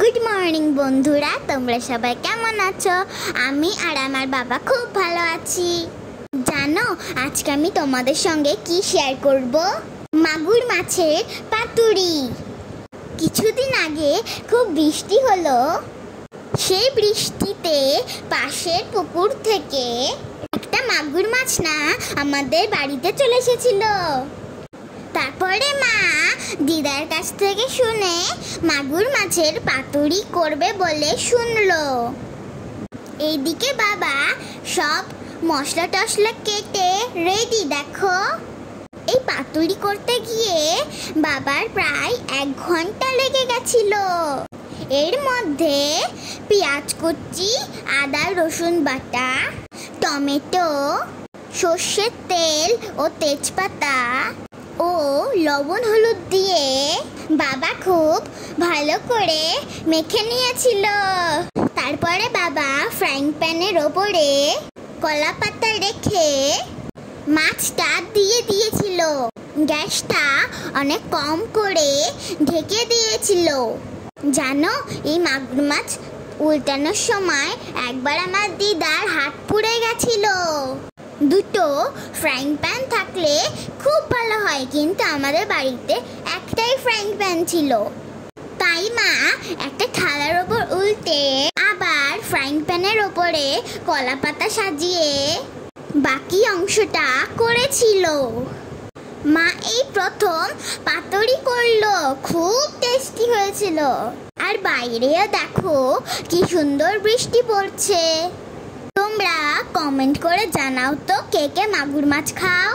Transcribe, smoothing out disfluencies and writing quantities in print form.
Good morning বন্ধুরা, তোমরা সবাই কেমন আছো? আমি আর আমার বাবা খুব ভালো আছি। জানো আজকে আমি তোমাদের সঙ্গে কি শেয়ার করব? মাগুর মাছের পাতুরি। কিছুদিন আগে খুব বৃষ্টি হলো। সেই বৃষ্টিতে পাশের পুকুর থেকে একটা মাগুর মাছ না আমাদের বাড়িতে চলে এসেছিল। তারপরে মা দিদার কাছ থেকে শুনে মাগুর মাছের পাতুরি করবে বলে শুনলো। এইদিকে বাবা সব মশলা টশলা কেটে রেডি। দেখো, এই পাতুরি করতে গিয়ে বাবার প্রায় 1 ঘন্টা লেগে গেছিল। এর মধ্যে পেঁয়াজ কুচি, আদা রসুন বাটা, টমেটো, সর্ষের তেল ও তেজপাতা ও লবণ হলুদ দিয়ে বাবা খুব ভালো করে মেখে নিয়েছিল। তারপরে বাবা ফ্রাইং প্যানের ওপরে কলা পাতা রেখে মাছটা দিয়ে দিয়েছিল। গ্যাসটা অনেক কম করে ঢেকে দিয়েছিল। জানো, এই মাগুর মাছ উল্টানোর সময় একবার আমার দিদার হাত পুড়ে গেছিল। দুটো ফ্রাইং প্যান থাকলে খুব ভালো হয়, কিন্তু আমাদের বাড়িতে একটাই ফ্রাইং প্যান ছিল। তাই মা একটা থালার ওপর উল্টে আবার ফ্রাইং প্যানের ওপরে কলা পাতা সাজিয়ে বাকি অংশটা করেছিল। মা এই প্রথম পাতুরি করলো, খুব টেস্টি হয়েছিল। আর বাইরেও দেখো কি সুন্দর বৃষ্টি পড়ছে। তোমরা কমেন্ট করে জানাও তো কে কে মাগুর মাছ খাও।